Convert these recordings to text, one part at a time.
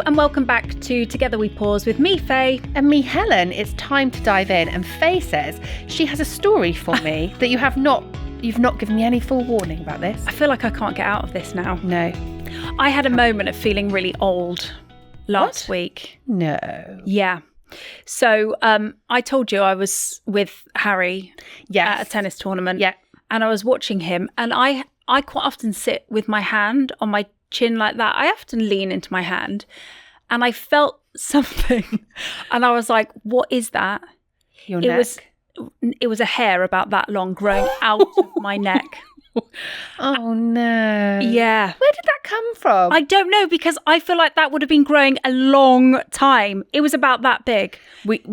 and welcome back to Together We Pause with me, Faye. And me, Helen. It's time to dive in. And Faye says she has a story for me that you've not given me any full warning about this. I feel like I can't get out of this now. No. I had a moment of feeling really old last week. No. Yeah. So I told you I was with Harry at a tennis tournament. Yeah. And I was watching him, and I quite often sit with my hand on my chin like that. I often lean into my hand, and I felt something, and I was like, "What is that?" Your neck. It was a hair about that long growing out of my neck. Oh no. Yeah. Where did that come from? I don't know, because I feel like that would have been growing a long time. It was about that big.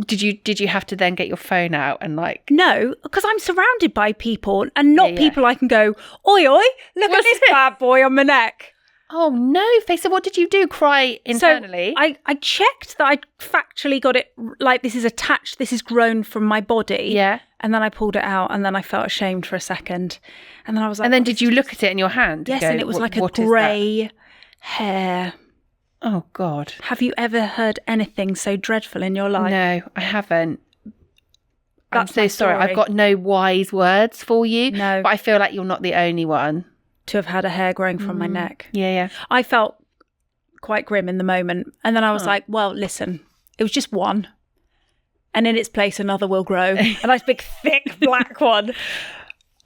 Did you have to then get your phone out and like? No, because I'm surrounded by people, and not Yeah. people I can go, oi, oi, look at this bad boy on my neck. Oh no, Faye. So what did you do? Cry internally? So I checked that I'd factually got it, like this is attached, this is grown from my body. Yeah. And then I pulled it out, and then I felt ashamed for a second. And then I was like... And then did you look at it in your hand? Yes, and it was like a grey hair. Oh God. Have you ever heard anything so dreadful in your life? No, I haven't. That's I'm so my sorry. story. I've got no wise words for you. No. But I feel like you're not the only one. To have had a hair growing from my neck. Yeah. I felt quite grim in the moment. And then I was like, well, listen, it was just one. And in its place, another will grow. A nice big, thick, black one.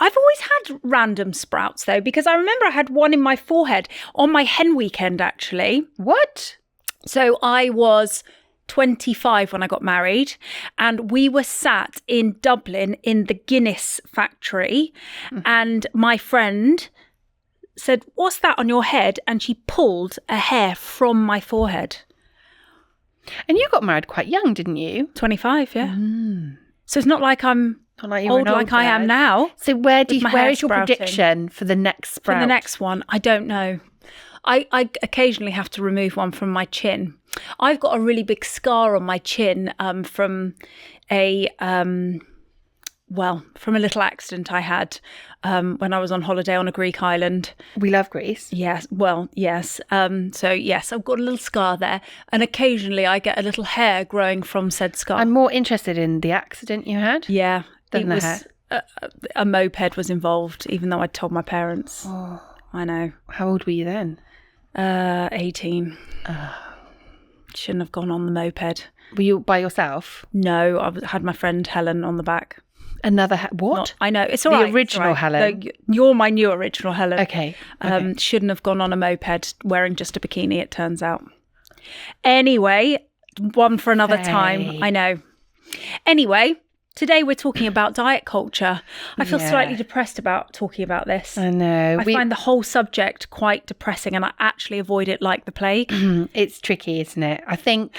I've always had random sprouts, though, because I remember I had one in my forehead on my hen weekend, actually. What? So I was 25 when I got married, and we were sat in Dublin in the Guinness factory, and my friend said, "What's that on your head?" And she pulled a hair from my forehead. And you got married quite young, didn't you? 25, yeah. So it's not like I'm old like I am now. So where is your sprouting. prediction for the next sprout? For the next one, I don't know. I occasionally have to remove one from my chin. I've got a really big scar on my chin from a little accident I had when I was on holiday on a Greek island. We love Greece. Yes, well, yes. So yes, I've got a little scar there, and occasionally I get a little hair growing from said scar. I'm more interested in the accident you had. Yeah, Than it the was a moped was involved, even though I told my parents. Oh, I know. how old were you then? 18. Shouldn't have gone on the moped. Were you by yourself? No, I had my friend Helen on the back. Another what? I know, it's all right. The original Helen? No, you're my new original Helen. Okay. Shouldn't have gone on a moped wearing just a bikini, it turns out. Anyway, one for another time. I know. Anyway, today we're talking about diet culture. I feel slightly depressed about talking about this. I know. I find the whole subject quite depressing, and I actually avoid it like the plague. It's tricky, isn't it? I think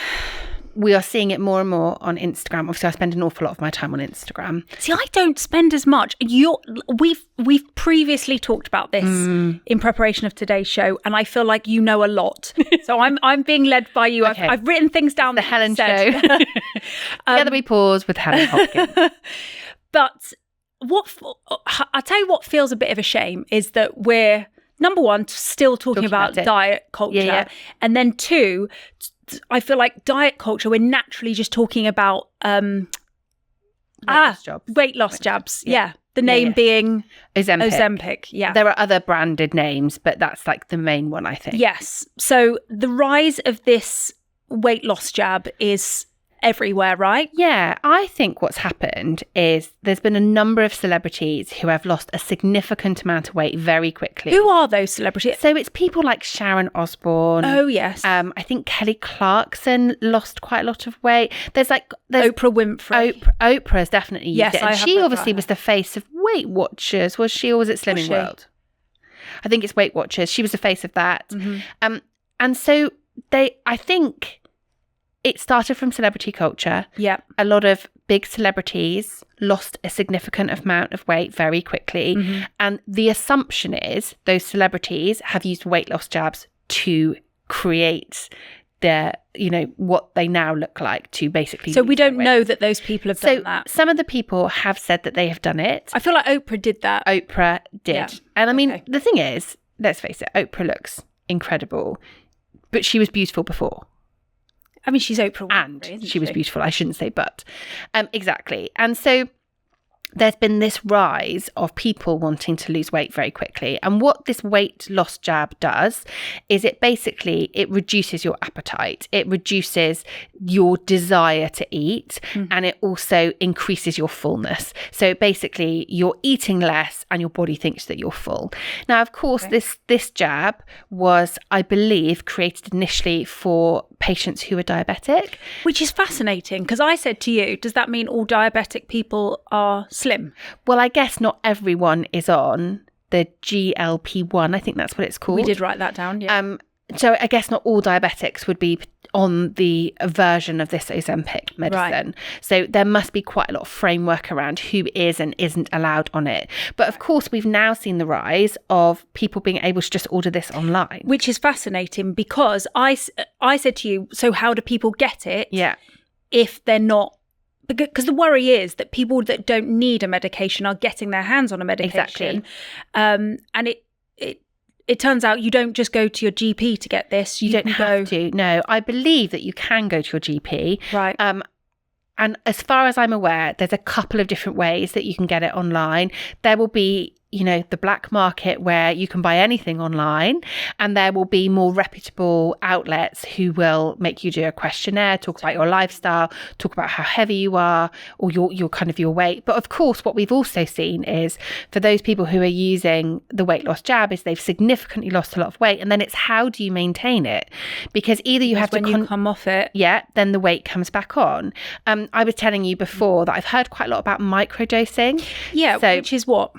we are seeing it more and more on Instagram. Obviously, I spend an awful lot of my time on Instagram. See, I don't spend as much. We've previously talked about this in preparation of today's show, and I feel like you know a lot. So I'm being led by you. Okay. I've written things down. The Helen Show. Together we pause with Helen Hopkins. But I'll tell you what feels a bit of a shame is that we're, number one, still talking about diet culture. And then two, I feel like diet culture, we're naturally just talking about weight loss jabs. Yeah. The name being Ozempic. Yeah. There are other branded names, but that's like the main one, I think. Yes. So the rise of this weight loss jab is everywhere, right? Yeah, I think what's happened is there's been a number of celebrities who have lost a significant amount of weight very quickly. Who are those celebrities? So it's people like Sharon Osbourne. Oh, yes. I think Kelly Clarkson lost quite a lot of weight. There's Oprah Winfrey. Oprah's definitely used it. And she obviously was the the face of Weight Watchers. Was she, or was it Slimming World? I think it's Weight Watchers. She was the face of that. Mm-hmm. And so I think it started from celebrity culture. Yeah. A lot of big celebrities lost a significant amount of weight very quickly. Mm-hmm. And the assumption is those celebrities have used weight loss jabs to create their, what they now look like, to basically. So we don't know that those people have done that. Some of the people have said that they have done it. I feel like Oprah did that. Oprah did. Yeah. And I mean, the thing is, let's face it, Oprah looks incredible, but she was beautiful before. I mean, she's Oprah Winfrey, And isn't she was beautiful. I shouldn't say but. Exactly. And so there's been this rise of people wanting to lose weight very quickly. And what this weight loss jab does is it reduces your appetite. It reduces your desire to eat, and it also increases your fullness. So basically you're eating less and your body thinks that you're full. Now, of course, this jab was, I believe, created initially for patients who are diabetic. Which is fascinating, because I said to you, does that mean all diabetic people are slim? Well, I guess not everyone is on the GLP-1. I think that's what it's called. We did write that down, yeah. So I guess not all diabetics would be on the version of this Ozempic medicine. Right. So there must be quite a lot of framework around who is and isn't allowed on it. But of course, we've now seen the rise of people being able to just order this online. Which is fascinating, because I said to you, so how do people get it? Yeah. If they're not, because the worry is that people that don't need a medication are getting their hands on a medication. Exactly. And it turns out you don't just go to your GP to get this. You don't have to. No, I believe that you can go to your GP. Right. And as far as I'm aware, there's a couple of different ways that you can get it online. There will be, the black market where you can buy anything online, and there will be more reputable outlets who will make you do a questionnaire, talk about your lifestyle, talk about how heavy you are, or your weight. But of course, what we've also seen is for those people who are using the weight loss jab is they've significantly lost a lot of weight, and then it's how do you maintain it? Because either you have to you come off it, then the weight comes back on. I was telling you before that I've heard quite a lot about microdosing. Yeah, which is what?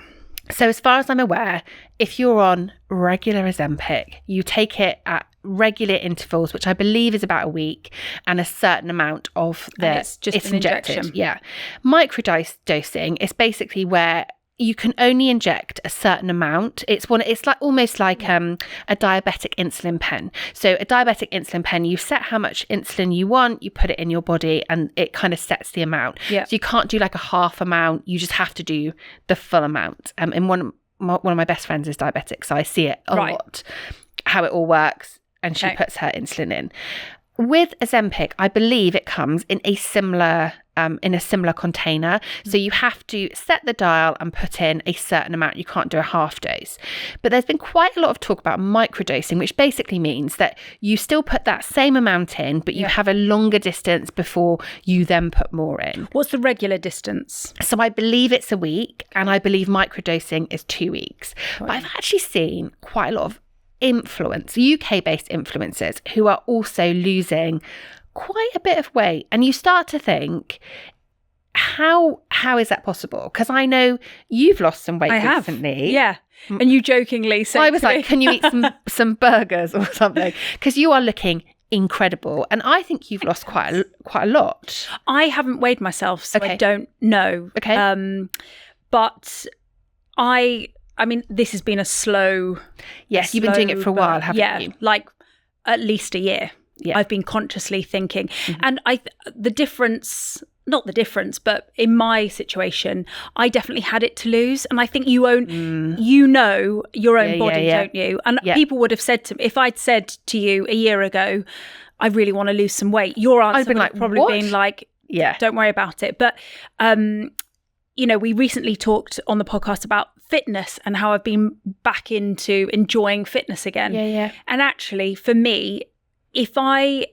So as far as I'm aware, if you're on regular Ozempic, you take it at regular intervals, which I believe is about a week, and a certain amount of it's injected. Injection. Yeah. Microdosing is basically where you can only inject a certain amount. It's almost like a diabetic insulin pen. So a diabetic insulin pen, you set how much insulin you want, you put it in your body, and it kind of sets the amount. Yeah. So you can't do like a half amount. You just have to do the full amount. And one of my best friends is diabetic, so I see it a lot, how it all works, and she puts her insulin in. With Ozempic, I believe it comes in a similar container. So you have to set the dial and put in a certain amount. You can't do a half dose. But there's been quite a lot of talk about microdosing, which basically means that you still put that same amount in, but you have a longer distance before you then put more in. What's the regular distance? So I believe it's a week, and I believe microdosing is 2 weeks. Right. But I've actually seen quite a lot of UK-based influencers who are also losing quite a bit of weight, and you start to think, how is that possible? Because I know you've lost some weight recently. Yeah, and you jokingly said, I was like, can you eat some burgers or something? Because you are looking incredible, and I think you've lost quite a lot. I haven't weighed myself, so I don't know. Okay, but I mean, this has been a slow. Yes, you've been doing it for a while, haven't you? Like at least a year. Yeah. I've been consciously thinking. And not the difference, but in my situation, I definitely had it to lose. And I think you know your own body, don't you? And people would have said to me, if I'd said to you a year ago, I really want to lose some weight, your answer would have probably been like, don't worry about it. But, we recently talked on the podcast about fitness and how I've been back into enjoying fitness again. Yeah. And actually, for me, if I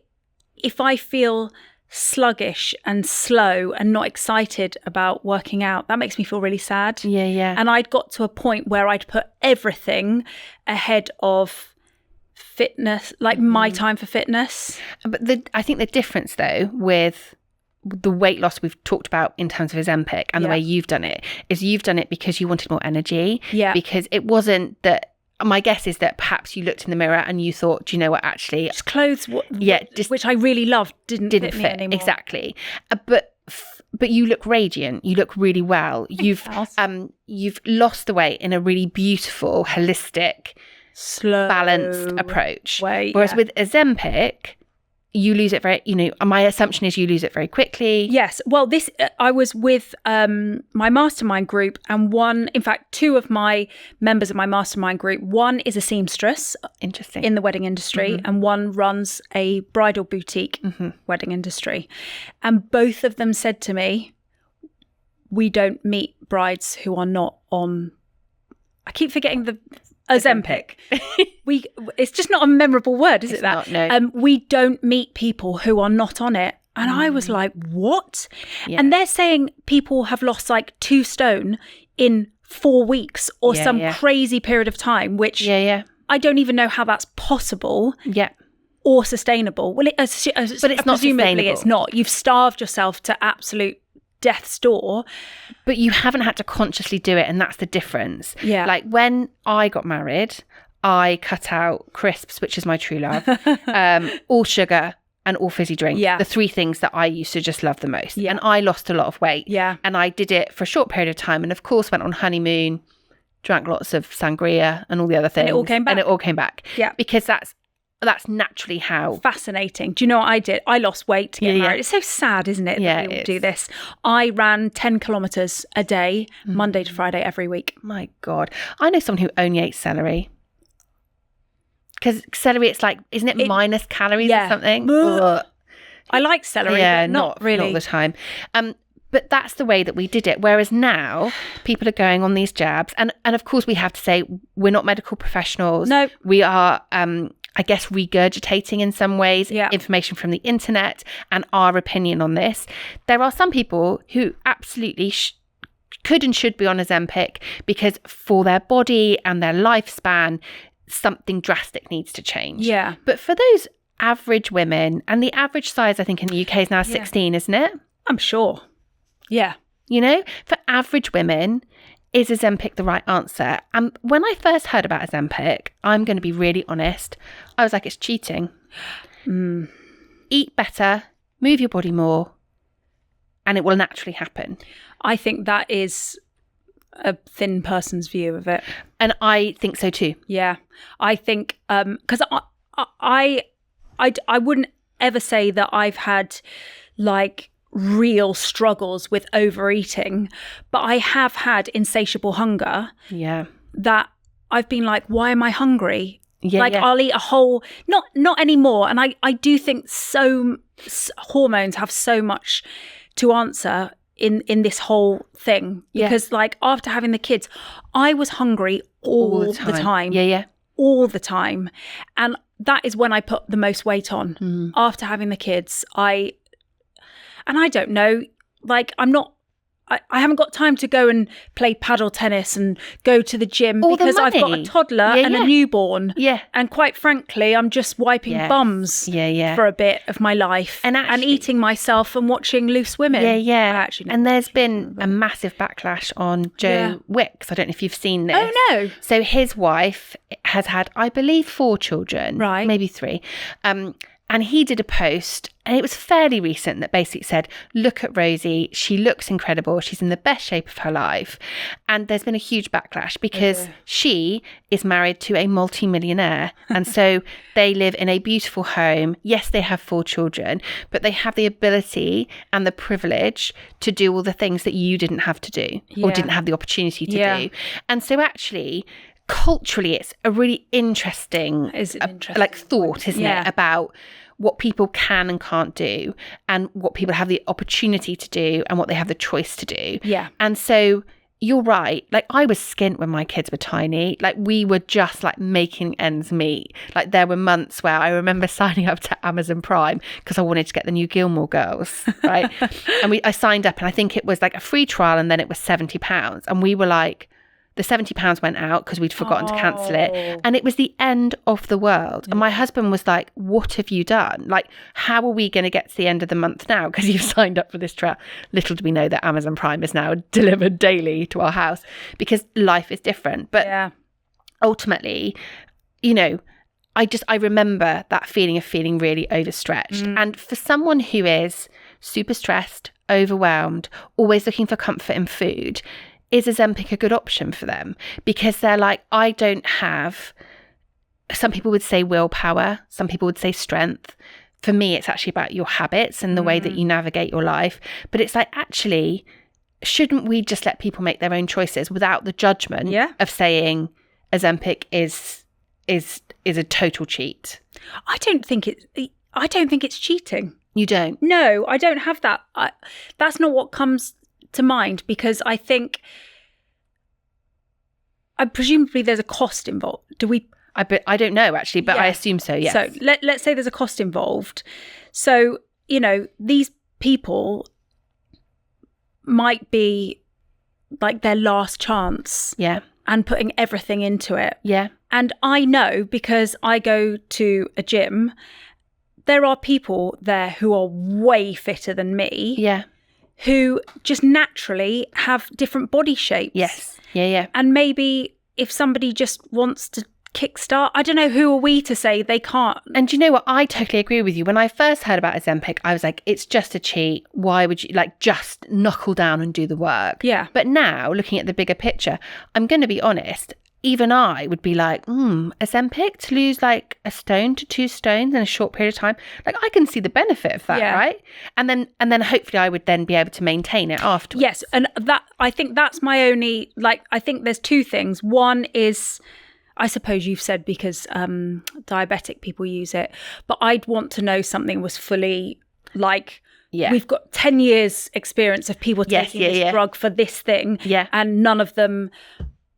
feel sluggish and slow and not excited about working out, that makes me feel really sad. Yeah. And I'd got to a point where I'd put everything ahead of fitness, like my time for fitness. But I think the difference though with the weight loss we've talked about in terms of Ozempic and the way you've done it is you've done it because you wanted more energy. Yeah. Because it wasn't that. My guess is that perhaps you looked in the mirror and you thought, do you know what, actually... Just clothes, which I really loved, didn't fit me anymore. Exactly. But you look radiant. You look really well. You've lost the weight in a really beautiful, holistic, slow, balanced approach. Way, Whereas with Ozempic, you lose it very, my assumption is you lose it very quickly. Yes. Well, I was with my mastermind group, and two of my members of my mastermind group, one is a seamstress. Interesting. In the wedding industry, and one runs a bridal boutique wedding industry. And both of them said to me, we don't meet brides who are not on, I keep forgetting the Ozempic. It's just not a memorable word, is it? That no. We don't meet people who are not on it, and I was like, "What?" Yeah. And they're saying people have lost like 2 stone in 4 weeks or some crazy period of time, which I don't even know how that's possible. Yeah. Or sustainable. Well, but it's not sustainable. It's not. You've starved yourself to absolute death's door, but you haven't had to consciously do it, and that's the difference. Yeah. Like when I got married, I cut out crisps, which is my true love, all sugar and all fizzy drink. Yeah. The 3 things that I used to just love the most. Yeah. And I lost a lot of weight. Yeah. And I did it for a short period of time, and of course went on honeymoon, drank lots of sangria and all the other things. And it all came back. Yeah. Because that's naturally how. Fascinating. Do you know what I did? I lost weight to get married. It's so sad, isn't it, that we all do this? I ran 10 kilometres a day, Monday to Friday, every week. My God. I know someone who only ate celery. Because celery, it's like, isn't it minus calories or something? I like celery, but not really. Not all the time. But that's the way that we did it. Whereas now, people are going on these jabs. And of course, we have to say, we're not medical professionals. No. We are... I guess regurgitating in some ways information from the internet and our opinion on this. There are some people who absolutely could and should be on Ozempic because for their body and their lifespan, something drastic needs to change. Yeah. But for those average women, and the average size I think in the UK is now 16, isn't it? I'm sure. Yeah. For average women, is Ozempic the right answer? And when I first heard about Ozempic, I'm going to be really honest, I was like, it's cheating. Eat better, move your body more, and it will naturally happen. I think that is a thin person's view of it. And I think so too. Yeah. I think, because I wouldn't ever say that I've had like real struggles with overeating, but I have had insatiable hunger. Yeah. That I've been like, why am I hungry? I'll eat a whole, not anymore. And I do think hormones have so much to answer in this whole thing, because like after having the kids, I was hungry all the time. Yeah. All the time. And that is when I put the most weight on. After having the kids, and I don't know, like I haven't got time to go and play paddle tennis and go to the gym because I've got a toddler and a newborn. Yeah. And quite frankly, I'm just wiping bums for a bit of my life and eating myself and watching Loose Women. Yeah. And there's been a massive backlash on Joe Wicks. I don't know if you've seen this. Oh, no. So his wife has had, I believe, 4 children. Right. Maybe 3. And he did a post, and it was fairly recent, that basically said, look at Rosie, she looks incredible, she's in the best shape of her life. And there's been a huge backlash because she is married to a multi-millionaire. And so they live in a beautiful home. Yes, they have 4 children, but they have the ability and the privilege to do all the things that you didn't have to do or didn't have the opportunity to do. And so actually, culturally, it's a really interesting thought, isn't it, about what people can and can't do and what people have the opportunity to do and what they have the choice to do. Yeah. And so you're right. Like, I was skint when my kids were tiny. Like, we were just like making ends meet. Like, there were months where I remember signing up to Amazon Prime because I wanted to get the new Gilmore Girls, right? And I signed up, and I think it was like a free trial, and then it was £70. And we were like, the £70 went out because we'd forgotten to cancel it. And it was the end of the world. And my husband was like, what have you done? Like, how are we going to get to the end of the month now? Because you've signed up for this trial. Little do we know that Amazon Prime is now delivered daily to our house because life is different. But ultimately, I remember that feeling of feeling really overstretched. And for someone who is super stressed, overwhelmed, always looking for comfort in food, is Ozempic a good option for them? Because they're like, I don't have, some people would say willpower, some people would say strength. for me, it's actually about your habits and the way that you navigate your life. But it's like, actually, shouldn't we just let people make their own choices without the judgment of saying Ozempic is a total cheat? I don't think it's cheating. You don't? No, I don't have that. That's not what comes to mind, because I think presumably there's a cost involved. Do we? I don't know actually, but I assume so. Yes. So let's say there's a cost involved. So these people might be like their last chance. Yeah. And putting everything into it. Yeah. And I know, because I go to a gym, there are people there who are way fitter than me. Yeah. Who just naturally have different body shapes. Yes. Yeah. And maybe if somebody just wants to kickstart, I don't know, who are we to say they can't? And you know what? I totally agree with you. When I first heard about Ozempic, I was like, it's just a cheat. Why would you just knuckle down and do the work? Yeah. But now, looking at the bigger picture, I'm going to be honest, even I would be like, Ozempic, to lose like a stone to 2 stones in a short period of time. Like, I can see the benefit of that, right? And then hopefully I would then be able to maintain it afterwards. Yes. And that, I think that's my only, I think there's 2 things. One is, I suppose you've said because diabetic people use it, but I'd want to know something was fully we've got 10 years experience of people taking this drug for this thing, and none of them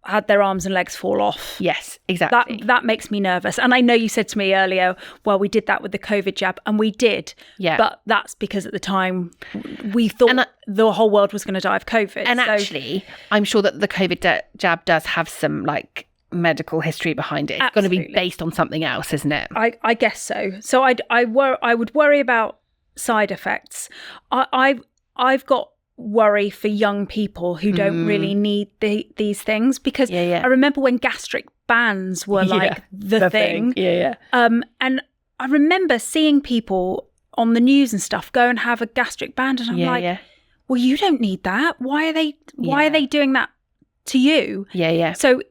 had their arms and legs fall off. Yes, exactly. That makes me nervous. And I know you said to me earlier, well, we did that with the COVID jab, and we did. Yeah. But that's because at the time we thought the whole world was going to die of COVID. And actually, I'm sure that the COVID jab does have some medical history behind it. It's going to be based on something else, isn't it? I guess so. So I would worry about side effects. I've got worry for young people who don't really need these things, because I remember when gastric bands were the thing. And I remember seeing people on the news and stuff go and have a gastric band, and I'm well, you don't need that. Why are they doing that to you? So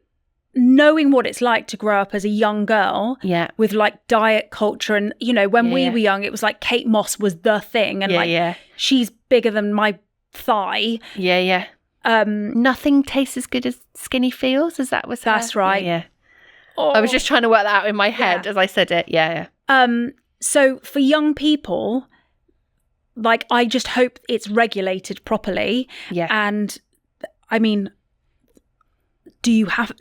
knowing what it's like to grow up as a young girl with diet culture, and when we were young, it was like Kate Moss was the thing, and she's bigger than my thigh. Nothing tastes as good as skinny feels. Is that what's that's right? I was just trying to work that out in my head as I said it. So for young people, I just hope it's regulated properly. And I mean, do you have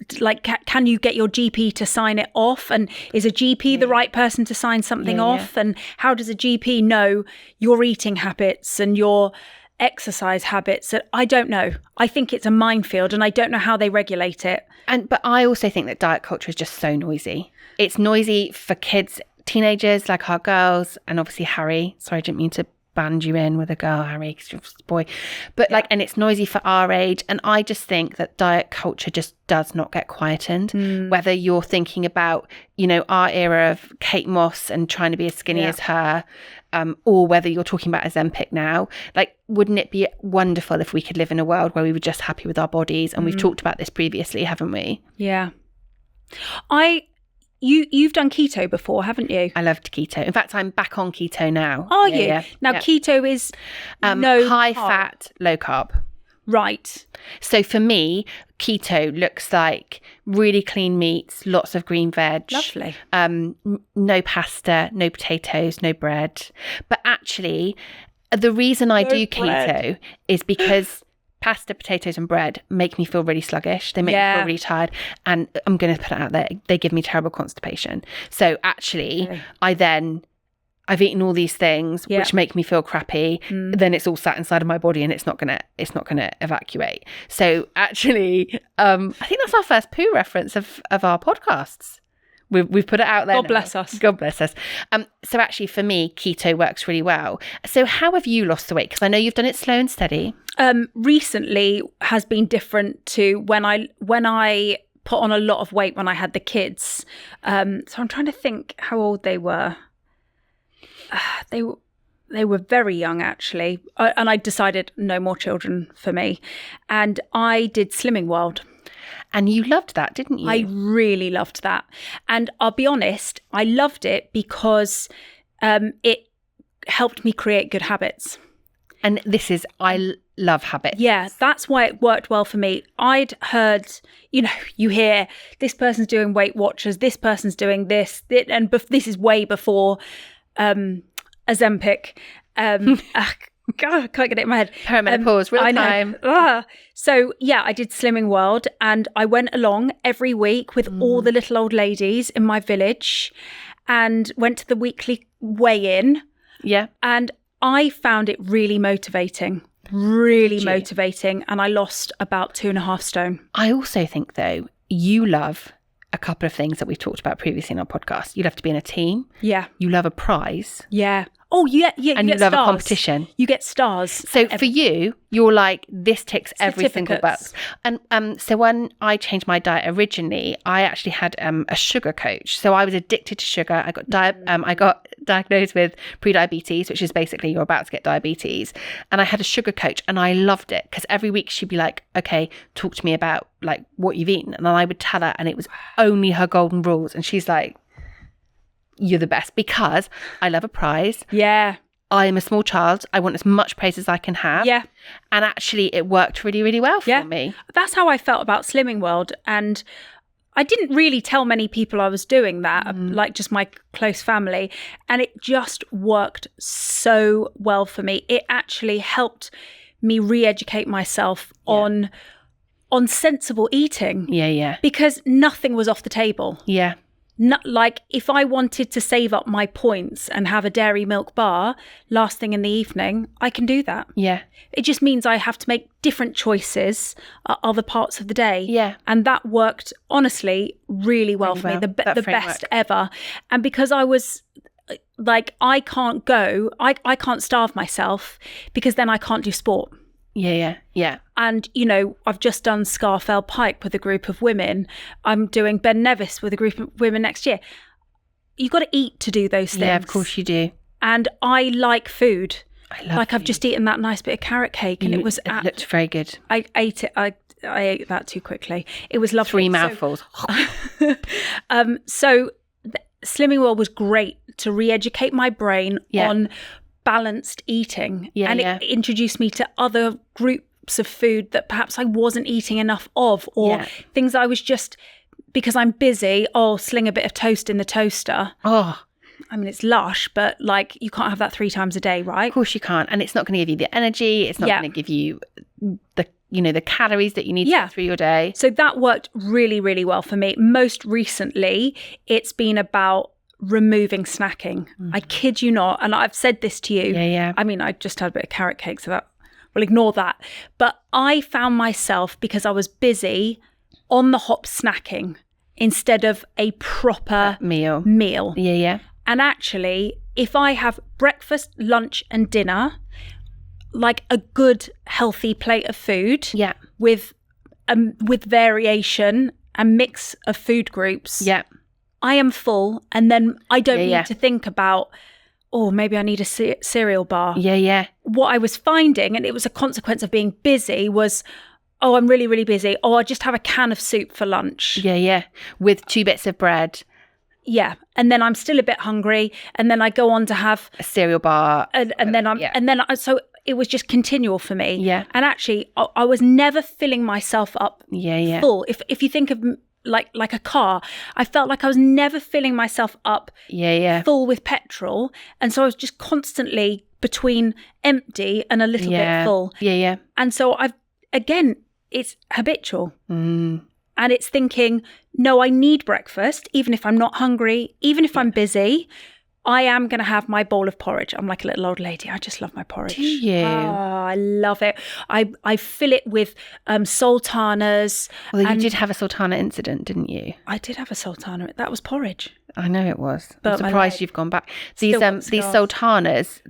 can you get your GP to sign it off? And is a GP the right person to sign something off? And how does a GP know your eating habits and your exercise habits? I don't know. I think it's a minefield, and I don't know how they regulate it. But I also think that diet culture is just so noisy. It's noisy for kids, teenagers like our girls, and obviously Harry. Sorry, I didn't mean to band you in with a girl, Harry, because you're a boy. But and it's noisy for our age. And I just think that diet culture just does not get quietened. Whether you're thinking about, our era of Kate Moss and trying to be as skinny as her, or whether you're talking about Ozempic now, wouldn't it be wonderful if we could live in a world where we were just happy with our bodies? And we've talked about this previously, haven't we? Yeah. You've done keto before, haven't you? I loved keto. In fact, I'm back on keto now. Are you? Yeah. Now, keto is no high fat, low carb. Right. So for me, keto looks like really clean meats, lots of green veg. Lovely. No pasta, no potatoes, no bread. But actually, the reason I do keto is because pasta, potatoes and bread make me feel really sluggish. They make me feel really tired. And I'm going to put it out there, they give me terrible constipation. So actually, I've eaten all these things which make me feel crappy. Then it's all sat inside of my body and it's not gonna evacuate. So actually, I think that's our first poo reference of our podcasts. We've put it out there. God bless us. God bless us. So actually, for me, keto works really well. So how have you lost the weight? Because I know you've done it slow and steady. Recently has been different to when I put on a lot of weight when I had the kids. So I'm trying to think how old they were. They were very young, actually. And I decided no more children for me. And I did Slimming World. And you loved that, didn't you? I really loved that. And I'll be honest, I loved it because it helped me create good habits. And I love habits. Yeah, that's why it worked well for me. I'd heard, you hear this person's doing Weight Watchers, this person's doing this, and this is way before Ozempic. God, I can't get it in my head. Perimenopause, real time. So, yeah, I did Slimming World, and I went along every week with all the little old ladies in my village and went to the weekly weigh-in. Yeah. And I found it really motivating, and I lost about 2.5 stone. I also think, though, you love a couple of things that we've talked about previously in our podcast. You love to be in a team. Yeah. You love a prize. Yeah. Oh, yeah. And you love a competition. You get stars. So for you, you're like, this ticks every single box. And so when I changed my diet originally, I actually had a sugar coach. So I was addicted to sugar. I got diagnosed with pre-diabetes, which is basically you're about to get diabetes. And I had a sugar coach, and I loved it because every week she'd be like, okay, talk to me about like what you've eaten. And then I would tell her, and it was only her golden rules. And she's like, you're the best, because I love a prize. Yeah. I am a small child. I want as much praise as I can have. Yeah. And actually it worked really, really well for me. That's how I felt about Slimming World. And I didn't really tell many people I was doing that, like just my close family. And it just worked so well for me. It actually helped me re-educate myself on sensible eating. Yeah, yeah. Because nothing was off the table. Yeah. Not like if I wanted to save up my points and have a dairy milk bar last thing in the evening, I can do that. Yeah. It just means I have to make different choices at other parts of the day. Yeah. And that worked, honestly, really well for me. The best ever. And because I was like, I can't starve myself because then I can't do sport. Yeah, yeah, yeah. And, I've just done Scafell Pike with a group of women. I'm doing Ben Nevis with a group of women next year. You've got to eat to do those things. Yeah, of course you do. And I like food. I love I've just eaten that nice bit of carrot cake, and it looked very good. I ate it. I ate that too quickly. It was lovely. 3 mouthfuls. So Slimming World was great to re-educate my brain on balanced eating, and it introduced me to other groups of food that perhaps I wasn't eating enough of, or things I was just, because I'm busy, sling a bit of toast in the toaster. I mean, it's lush, but like you can't have that 3 times a day, right? Of course you can't, and it's not going to give you the energy. It's not going to give you the calories that you need to get through your day. So that worked really, really well for me. Most recently, it's been about removing snacking. I kid you not, and I've said this to you. I mean, I just had a bit of carrot cake, so that we'll ignore that. But I found myself, because I was busy, on the hop snacking instead of a proper meal. And actually, if I have breakfast, lunch and dinner, like a good healthy plate of food with variation and mix of food groups, I am full, and then I don't need to think about, maybe I need a cereal bar. What I was finding, and it was a consequence of being busy, was, I'm really, really busy. I just have a can of soup for lunch. With 2 bits of bread. And then I'm still a bit hungry, and then I go on to have a cereal bar, so it was just continual for me. And actually, I was never filling myself up full. If you think of like a car, I felt like I was never filling myself up full with petrol, and so I was just constantly between empty and a little bit full. And so it's habitual. And it's thinking, no, I need breakfast, even if I'm not hungry, even if I'm busy. I am going to have my bowl of porridge. I'm like a little old lady. I just love my porridge. Do you? Oh, I love it. I fill it with sultanas. Well, you did have a sultana incident, didn't you? I did have a sultana. That was porridge. I know it was. But I'm surprised you've gone back. These sultanas,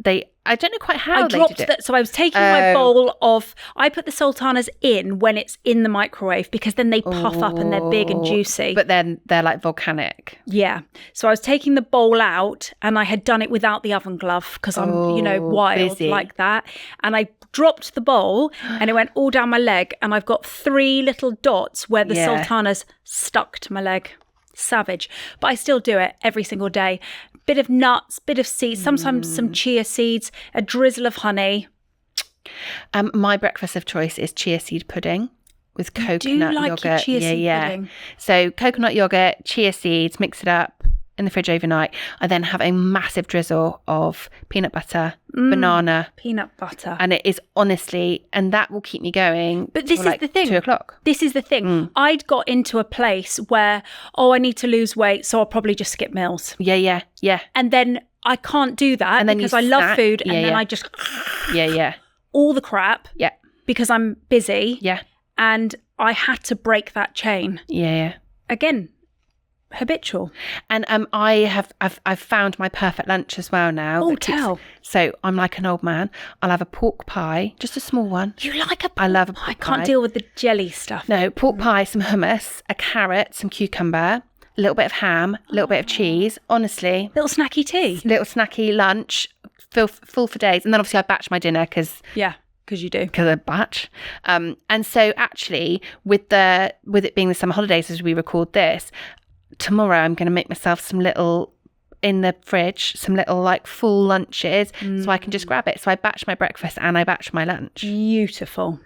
I don't know quite how they did it. So I was taking my bowl of, I put the sultanas in when it's in the microwave, because then they puff up and they're big and juicy. But then they're like volcanic. Yeah. So I was taking the bowl out, and I had done it without the oven glove because I'm, wild busy. like that. And I dropped the bowl and it went all down my leg, and I've got 3 little dots where the sultanas stuck to my leg. Savage. But I still do it every single day. bit of nuts, bit of seeds, sometimes some chia seeds, a drizzle of honey. My breakfast of choice is chia seed pudding with coconut Do you like yogurt. your chia seed pudding? So coconut yogurt, chia seeds, mix it up in the fridge overnight. I then have a massive drizzle of peanut butter, banana, peanut butter, and it is honestly, and that will keep me going. But this is like the thing. 2:00. This is the thing. I'd got into a place where, I need to lose weight, so I'll probably just skip meals. Yeah. And then I can't do that And then because I love food, and then I just Yeah. all the crap. Yeah. Because I'm busy. Yeah. And I had to break that chain. Yeah. Again, habitual. And I've found my perfect lunch as well now. Oh, tell. So I'm like an old man. I'll have a pork pie, just a small one. You like a pork I love a pie? pork I can't pie. deal with the jelly stuff. No, pork pie, some hummus, a carrot, some cucumber, a little bit of ham, a little bit of cheese. Honestly, Little snacky tea. little snacky lunch, full for days. And then obviously I batch my dinner because You do. I batch. And so actually with it being the summer holidays as we record this, tomorrow I'm going to make myself some little in the fridge, some little like full lunches so I can just grab it. So I batch my breakfast and I batch my lunch. Beautiful.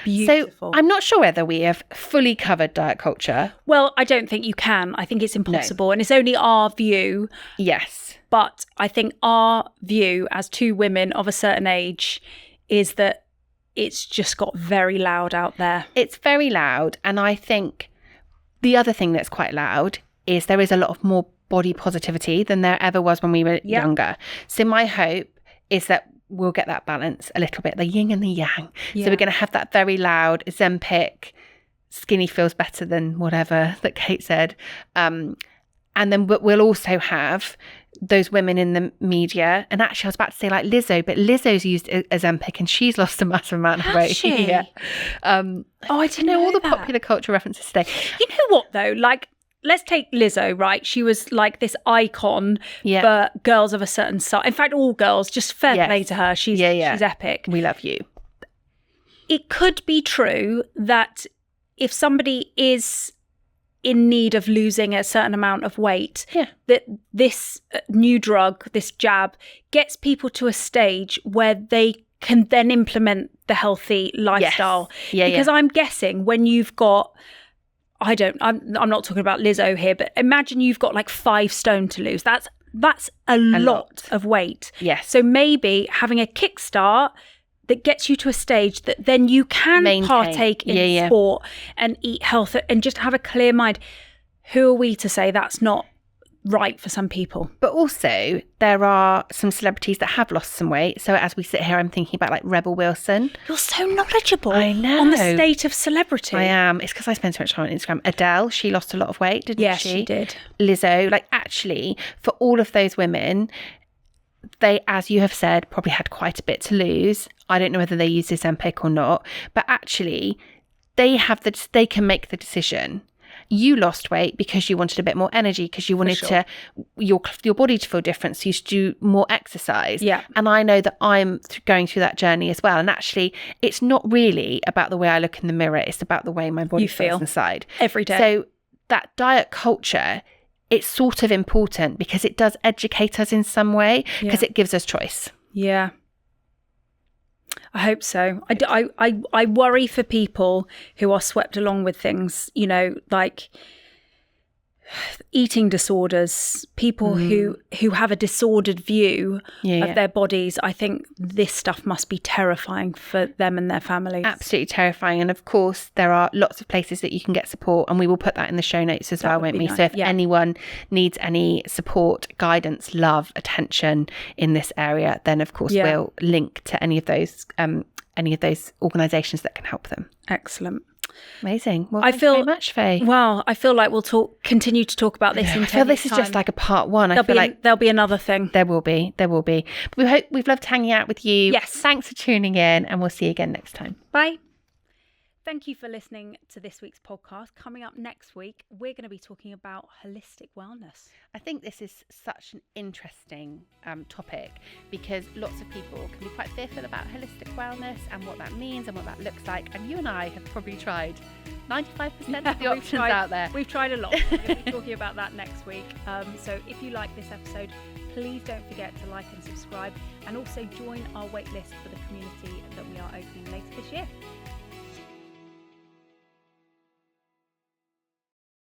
So I'm not sure whether we have fully covered diet culture. Well, I don't think you can. I think it's impossible. And it's only our view. Yes. But I think our view as two women of a certain age is that it's just got very loud out there. It's very loud. And I think the other thing that's quite loud is there is a lot of more body positivity than there ever was when we were younger. So my hope is that we'll get that balance a little bit, the yin and the yang. Yeah. So we're going to have that very loud Ozempic, skinny feels better than whatever that Kate said. And then we'll also have those women in the media. And actually, I was about to say like Lizzo, but Lizzo's used Ozempic and she's lost a massive amount of weight. She? Yeah. I didn't know all the that. popular culture references today. You know what, though? Like, let's take Lizzo, right? She was like this icon for girls of a certain size. In fact, all girls, just fair play to her. She's epic. We love you. It could be true that if somebody is in need of losing a certain amount of weight, that this new drug, this jab, gets people to a stage where they can then implement the healthy lifestyle. Because I'm guessing when you've got, I'm not talking about Lizzo here, but imagine you've got like 5 stone to lose. That's a lot of weight. Yes. So maybe having a kickstart that gets you to a stage that then you can partake in sport and eat health and just have a clear mind. Who are we to say that's not right for some people? But also there are some celebrities that have lost some weight. So as we sit here, I'm thinking about like Rebel Wilson. You're so knowledgeable I know. on the state of celebrity. I am. It's because I spend so much time on Instagram. Adele, she lost a lot of weight, didn't she? Yes, she did. Lizzo, like actually for all of those women, they, as you have said, probably had quite a bit to lose. I don't know whether they use Ozempic or not, but actually they can make the decision. You lost weight because you wanted a bit more energy, because you wanted your body to feel different, so you should do more exercise. Yeah. And I know that I'm going through that journey as well. And actually, it's not really about the way I look in the mirror. It's about the way my body feels inside every day. So that diet culture, it's sort of important because it does educate us in some way, because it gives us choice. Yeah. I hope so. I worry for people who are swept along with things, you know, like eating disorders, people who have a disordered view of their bodies. I think this stuff must be terrifying for them and their families. Absolutely terrifying. And of course, there are lots of places that you can get support, and we will put that in the show notes as well, won't we? Nice. So if anyone needs any support, guidance, love, attention in this area, then of course we'll link to any of those organisations that can help them. Excellent. Amazing. Well, thank you very much, Faye. Well, I feel like we'll continue to talk about this in 10 years' I feel this is just like a part 1. There'll be another thing. There will be. But we've loved hanging out with you. Yes. Thanks for tuning in, and we'll see you again next time. Bye. thank you for listening to this week's podcast. Coming up next week, we're going to be talking about holistic wellness. I think this is such an interesting topic because lots of people can be quite fearful about holistic wellness and what that means and what that looks like. And you and I have probably tried 95% of the options out there. We've tried a lot. We're going to be talking about that next week. So if you like this episode, please don't forget to like and subscribe, and also join our waitlist for the community that we are opening later this year.